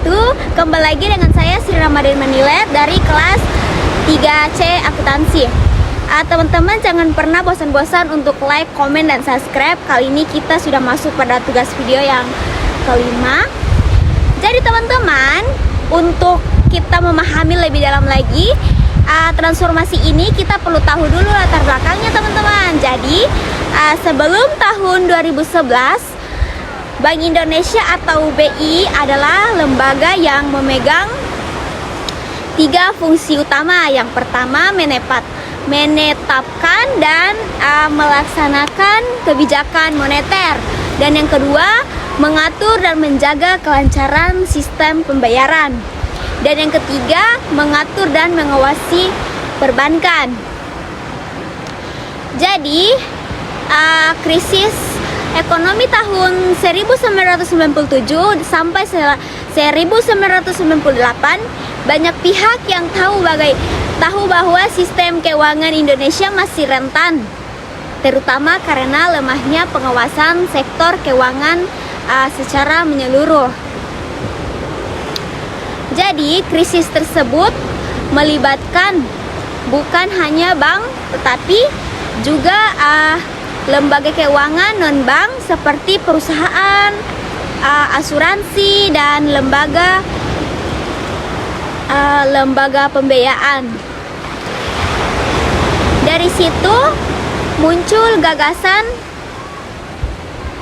wabarakatuh. Kembali lagi dengan saya Sri Ramadhan Manilet dari kelas 3C Akuntansi. Teman-teman jangan pernah bosan-bosan untuk like, komen, dan subscribe. Kali ini kita sudah masuk pada tugas video yang kelima. Jadi teman-teman, untuk kita memahami lebih dalam lagi transformasi ini, kita perlu tahu dulu latar belakangnya teman-teman. Jadi sebelum tahun 2011, Bank Indonesia atau BI adalah lembaga yang memegang 3 fungsi utama. Yang pertama, menetapkan dan melaksanakan kebijakan moneter. Dan yang kedua, mengatur dan menjaga kelancaran sistem pembayaran. Dan yang ketiga, mengatur dan mengawasi perbankan. Jadi, krisis ekonomi tahun 1997 sampai 1998, banyak pihak yang tahu bahwa sistem keuangan Indonesia masih rentan, terutama karena lemahnya pengawasan sektor keuangan secara menyeluruh. Jadi, krisis tersebut melibatkan bukan hanya bank, tetapi juga lembaga keuangan non-bank seperti perusahaan, asuransi, dan lembaga pembiayaan. Dari situ muncul gagasan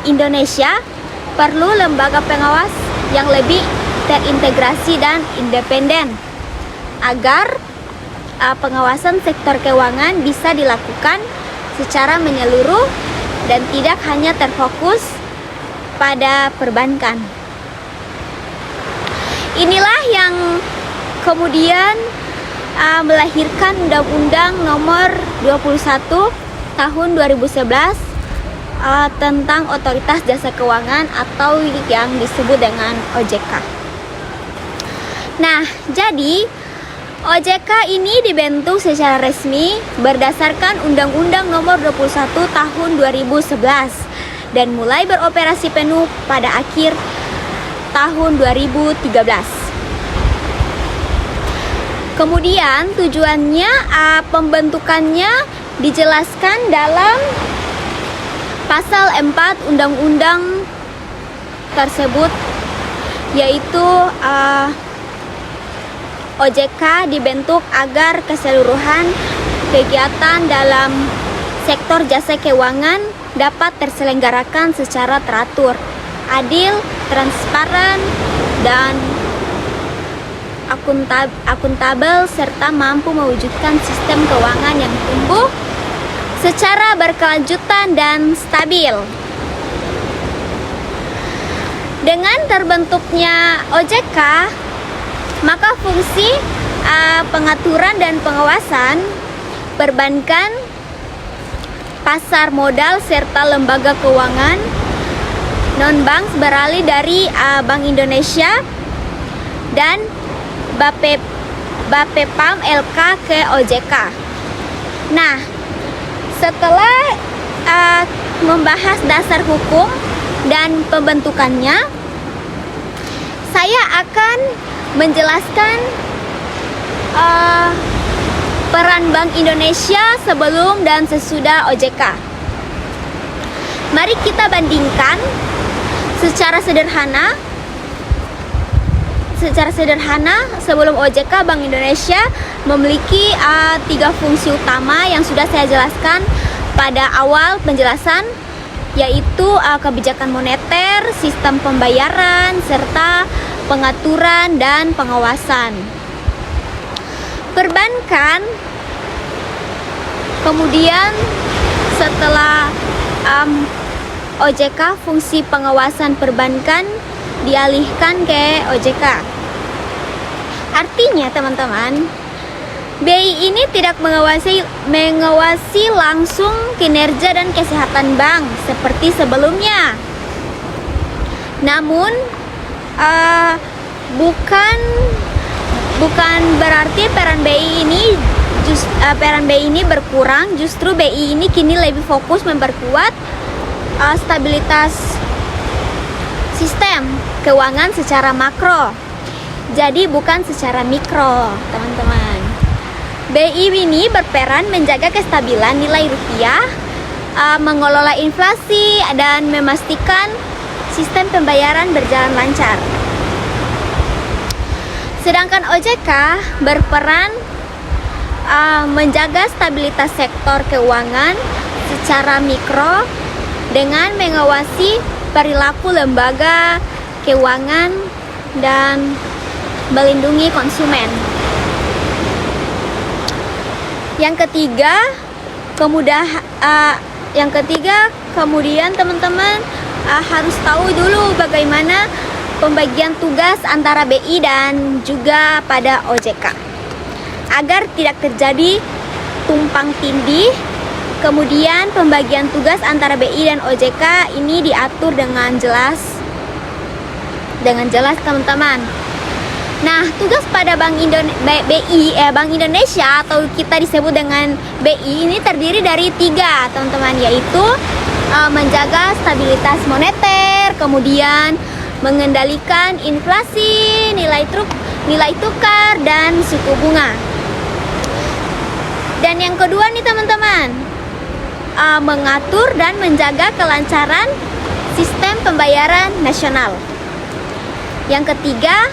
Indonesia perlu lembaga pengawas yang lebih terintegrasi dan independen agar pengawasan sektor keuangan bisa dilakukan secara menyeluruh dan tidak hanya terfokus pada perbankan. Inilah yang kemudian melahirkan Undang-Undang Nomor 21 Tahun 2011 tentang Otoritas Jasa Keuangan atau yang disebut dengan OJK. Nah, jadi OJK ini dibentuk secara resmi berdasarkan Undang-Undang Nomor 21 Tahun 2011 dan mulai beroperasi penuh pada akhir tahun 2013. Kemudian tujuannya, pembentukannya dijelaskan dalam pasal 4 Undang-Undang tersebut, yaitu OJK dibentuk agar keseluruhan kegiatan dalam sektor jasa keuangan dapat terselenggarakan secara teratur, adil, transparan, dan akuntabel, serta mampu mewujudkan sistem keuangan yang tumbuh secara berkelanjutan dan stabil. Dengan terbentuknya OJK, maka fungsi pengaturan dan pengawasan perbankan, pasar modal, serta lembaga keuangan non-bank beralih dari Bank Indonesia dan Bapepam LK ke OJK. Nah, setelah membahas dasar hukum dan pembentukannya, saya akan menjelaskan peran Bank Indonesia sebelum dan sesudah OJK. Mari kita bandingkan secara sederhana. Sebelum OJK, Bank Indonesia memiliki 3 fungsi utama yang sudah saya jelaskan pada awal penjelasan, yaitu kebijakan moneter, sistem pembayaran, serta pengaturan dan pengawasan. Perbankan kemudian setelah OJK, fungsi pengawasan perbankan dialihkan ke OJK. Artinya teman-teman, BI ini tidak mengawasi langsung kinerja dan kesehatan bank seperti sebelumnya. Namun bukan berarti peran BI ini berkurang. Justru BI ini kini lebih fokus memperkuat stabilitas sistem keuangan secara makro. Jadi bukan secara mikro, teman-teman. BI ini berperan menjaga kestabilan nilai rupiah, mengelola inflasi, dan memastikan sistem pembayaran berjalan lancar. Sedangkan OJK berperan menjaga stabilitas sektor keuangan secara mikro dengan mengawasi perilaku lembaga keuangan dan melindungi konsumen. Yang ketiga, kemudian teman-teman harus tahu dulu bagaimana pembagian tugas antara BI dan juga pada OJK agar tidak terjadi tumpang tindih. Kemudian pembagian tugas antara BI dan OJK ini diatur dengan jelas teman-teman. Nah, tugas pada Bank Indonesia atau kita disebut dengan BI ini terdiri dari 3 teman-teman, yaitu menjaga stabilitas moneter, kemudian mengendalikan inflasi, nilai tukar, dan suku bunga. Dan yang kedua nih teman-teman, mengatur dan menjaga kelancaran sistem pembayaran nasional. Yang ketiga,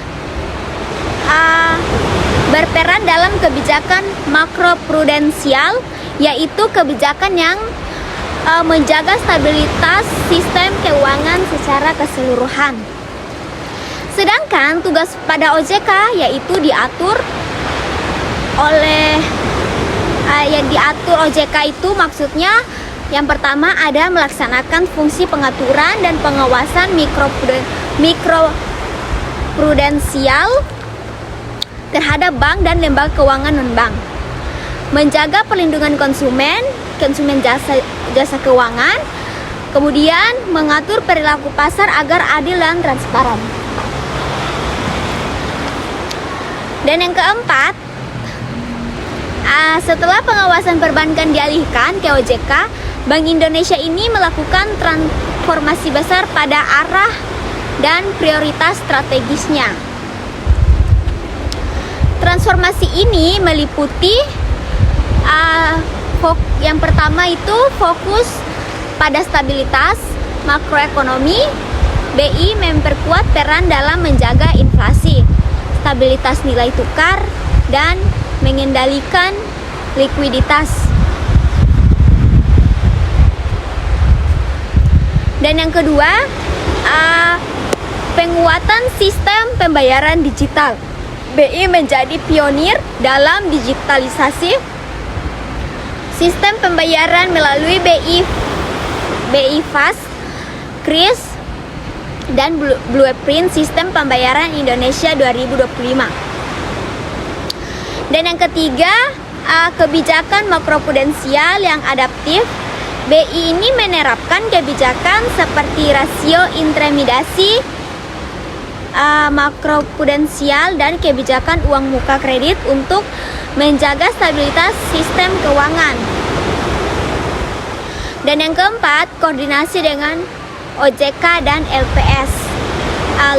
berperan dalam kebijakan makroprudensial, yaitu kebijakan yang menjaga stabilitas sistem keuangan secara keseluruhan. Sedangkan tugas pada OJK yaitu diatur OJK itu maksudnya yang pertama ada melaksanakan fungsi pengaturan dan pengawasan mikroprudensial terhadap bank dan lembaga keuangan non-bank, menjaga perlindungan konsumen jasa keuangan, kemudian mengatur perilaku pasar agar adil dan transparan. Dan yang keempat, setelah pengawasan perbankan dialihkan ke OJK, Bank Indonesia ini melakukan transformasi besar pada arah dan prioritas strategisnya. Transformasi ini meliputi yang pertama itu fokus pada stabilitas makroekonomi. BI memperkuat peran dalam menjaga inflasi, stabilitas nilai tukar, dan mengendalikan likuiditas. Dan yang kedua, penguatan sistem pembayaran digital. BI menjadi pionir dalam digitalisasi sistem pembayaran melalui BI Fast, KRIS, dan Blueprint Sistem Pembayaran Indonesia 2025. Dan yang ketiga, kebijakan makroprudensial yang adaptif. BI ini menerapkan kebijakan seperti rasio intermediasi makroprudensial dan kebijakan uang muka kredit untuk menjaga stabilitas sistem keuangan. Dan yang keempat, koordinasi dengan OJK dan LPS,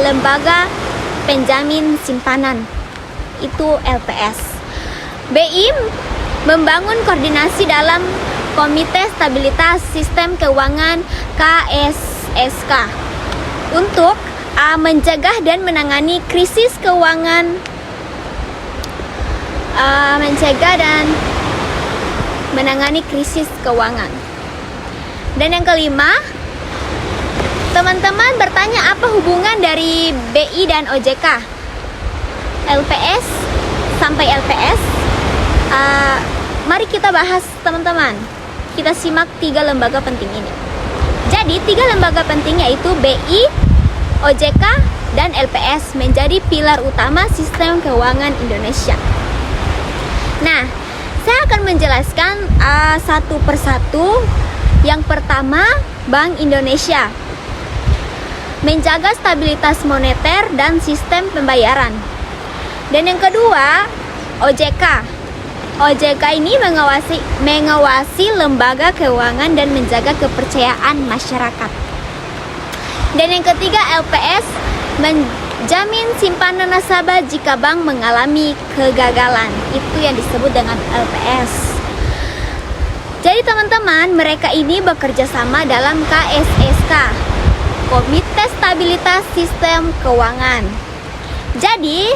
lembaga penjamin simpanan, itu LPS. BI membangun koordinasi dalam Komite Stabilitas Sistem Keuangan KSSK untuk mencegah dan menangani krisis keuangan, Dan yang kelima, teman-teman bertanya apa hubungan dari BI dan OJK, LPS sampai LPS. Mari kita bahas teman-teman. Kita simak 3 lembaga penting ini. Jadi 3 lembaga penting yaitu BI, OJK, dan LPS menjadi pilar utama sistem keuangan Indonesia. Nah, saya akan menjelaskan satu persatu. Yang pertama, Bank Indonesia menjaga stabilitas moneter dan sistem pembayaran. Dan yang kedua, OJK. OJK ini mengawasi lembaga keuangan dan menjaga kepercayaan masyarakat. Dan yang ketiga, LPS jamin simpanan nasabah jika bank mengalami kegagalan. Itu yang disebut dengan LPS. Jadi teman-teman, mereka ini bekerja sama dalam KSSK, Komite Stabilitas Sistem Keuangan. Jadi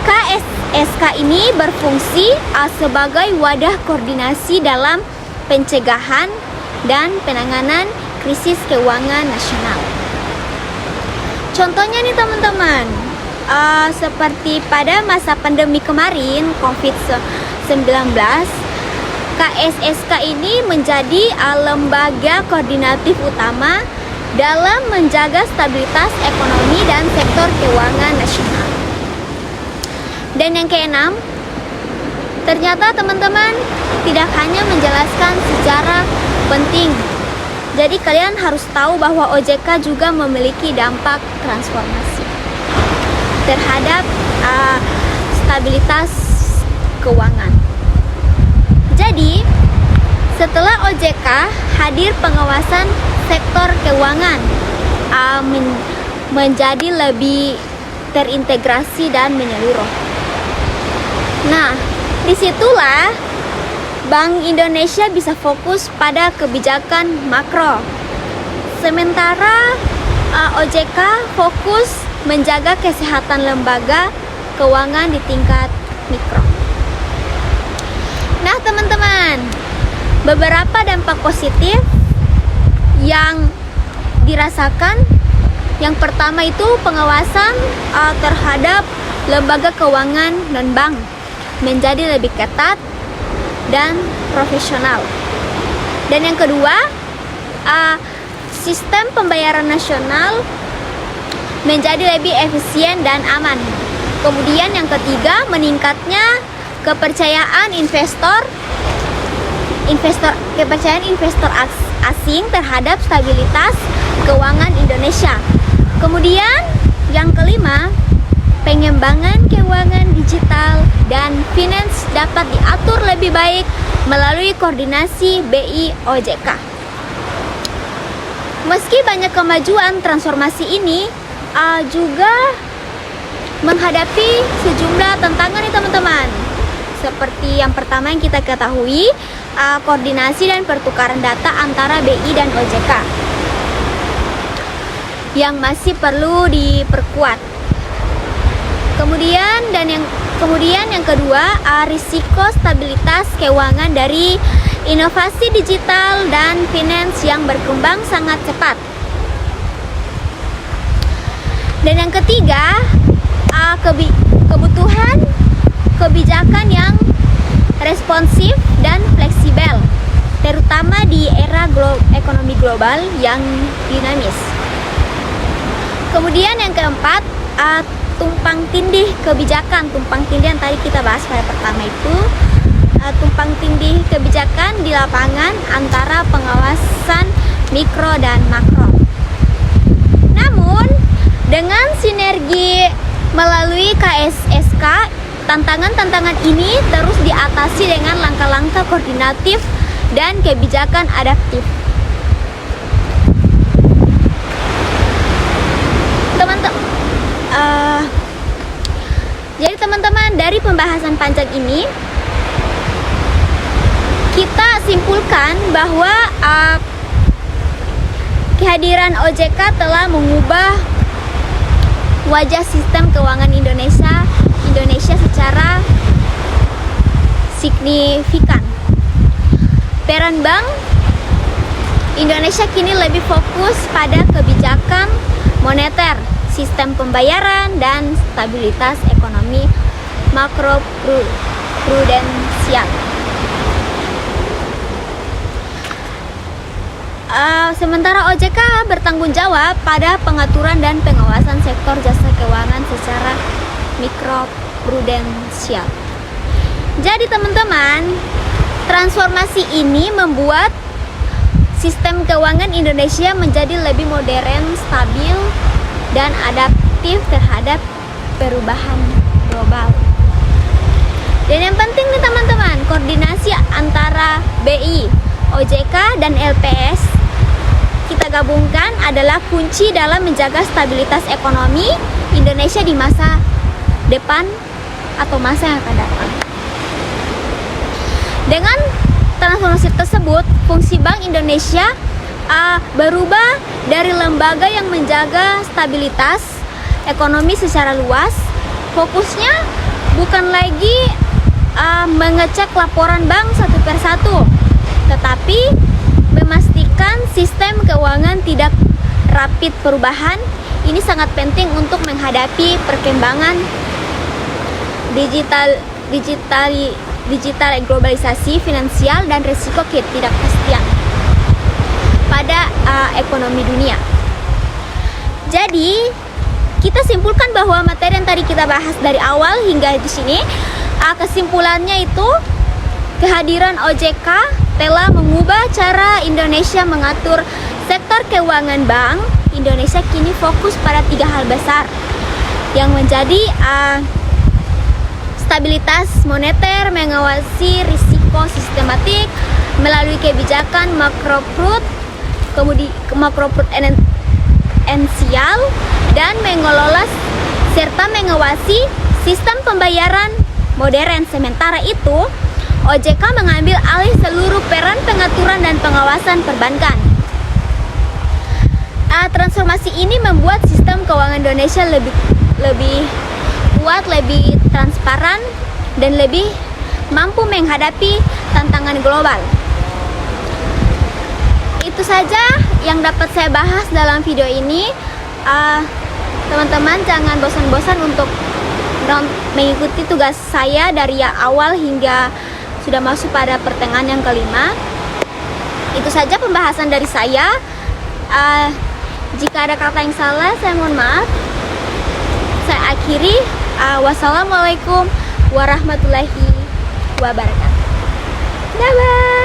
KSSK ini berfungsi sebagai wadah koordinasi dalam pencegahan dan penanganan krisis keuangan nasional. Contohnya nih teman-teman, seperti pada masa pandemi kemarin COVID-19, KSSK ini menjadi lembaga koordinatif utama dalam menjaga stabilitas ekonomi dan sektor keuangan nasional. Dan yang keenam, ternyata teman-teman tidak hanya menjelaskan sejarah penting. Jadi kalian harus tahu bahwa OJK juga memiliki dampak transformasi terhadap stabilitas keuangan. Jadi, setelah OJK hadir, pengawasan sektor keuangan menjadi lebih terintegrasi dan menyeluruh. Nah, disitulah Bank Indonesia bisa fokus pada kebijakan makro. Sementara OJK fokus menjaga kesehatan lembaga keuangan di tingkat mikro. Nah teman-teman, beberapa dampak positif yang dirasakan. Yang pertama itu pengawasan terhadap lembaga keuangan dan bank menjadi lebih ketat dan profesional. Dan yang kedua, sistem pembayaran nasional menjadi lebih efisien dan aman. Kemudian yang ketiga, meningkatnya kepercayaan investor asing terhadap stabilitas keuangan Indonesia. Kemudian yang kelima, pengembangan keuangan digital dan finance dapat diatur lebih baik melalui koordinasi BI OJK. Meski banyak kemajuan, transformasi ini juga menghadapi sejumlah tantangan nih teman-teman. Seperti yang pertama yang kita ketahui, koordinasi dan pertukaran data antara BI dan OJK yang masih perlu diperkuat. Kemudian yang kedua, risiko stabilitas keuangan dari inovasi digital dan finance yang berkembang sangat cepat. Dan yang ketiga, kebutuhan kebijakan yang responsif dan fleksibel, terutama di era ekonomi global yang dinamis. Kemudian yang keempat, tumpang tindih kebijakan. Tumpang tindih yang tadi kita bahas pada pertama itu, tumpang tindih kebijakan di lapangan antara pengawasan mikro dan makro. Namun dengan sinergi melalui KSSK, tantangan-tantangan ini terus diatasi dengan langkah-langkah koordinatif dan kebijakan adaptif. Jadi teman-teman, dari pembahasan panjang ini kita simpulkan bahwa kehadiran OJK telah mengubah wajah sistem keuangan Indonesia secara signifikan. Peran Bank Indonesia kini lebih fokus pada kebijakan moneter, sistem pembayaran, dan stabilitas ekonomi makro prudensial. Sementara OJK bertanggung jawab pada pengaturan dan pengawasan sektor jasa keuangan secara mikro prudensial. Jadi teman-teman, transformasi ini membuat sistem keuangan Indonesia menjadi lebih modern, stabil, dan adaptif terhadap perubahan global. Dan yang penting nih teman-teman, koordinasi antara BI, OJK, dan LPS kita gabungkan adalah kunci dalam menjaga stabilitas ekonomi Indonesia di masa depan atau masa yang akan datang. Dengan transformasi tersebut, fungsi Bank Indonesia berubah dari lembaga yang menjaga stabilitas ekonomi secara luas. Fokusnya bukan lagi mengecek laporan bank satu persatu, tetapi memastikan sistem keuangan tidak rapid perubahan. Ini sangat penting untuk menghadapi perkembangan digital globalisasi finansial dan risiko ketidakpastian pada ekonomi dunia. Jadi, kita simpulkan bahwa materi yang tadi kita bahas dari awal hingga di sini, kesimpulannya itu kehadiran OJK telah mengubah cara Indonesia mengatur sektor keuangan. Bank Indonesia kini fokus pada 3 hal besar yang menjadi stabilitas moneter, mengawasi risiko sistematik melalui kebijakan makroprudensial dan mengelola serta mengawasi sistem pembayaran modern. Sementara itu, OJK mengambil alih seluruh peran pengaturan dan pengawasan perbankan. Transformasi ini membuat sistem keuangan Indonesia lebih kuat, lebih transparan, dan lebih mampu menghadapi tantangan global. Itu saja yang dapat saya bahas dalam video ini. Teman-teman jangan bosan-bosan untuk mengikuti tugas saya dari yang awal hingga sudah masuk pada pertengahan yang kelima. Itu saja pembahasan dari saya. Jika ada kata yang salah, saya mohon maaf. Saya akhiri. Wassalamualaikum warahmatullahi wabarakatuh. Bye-bye.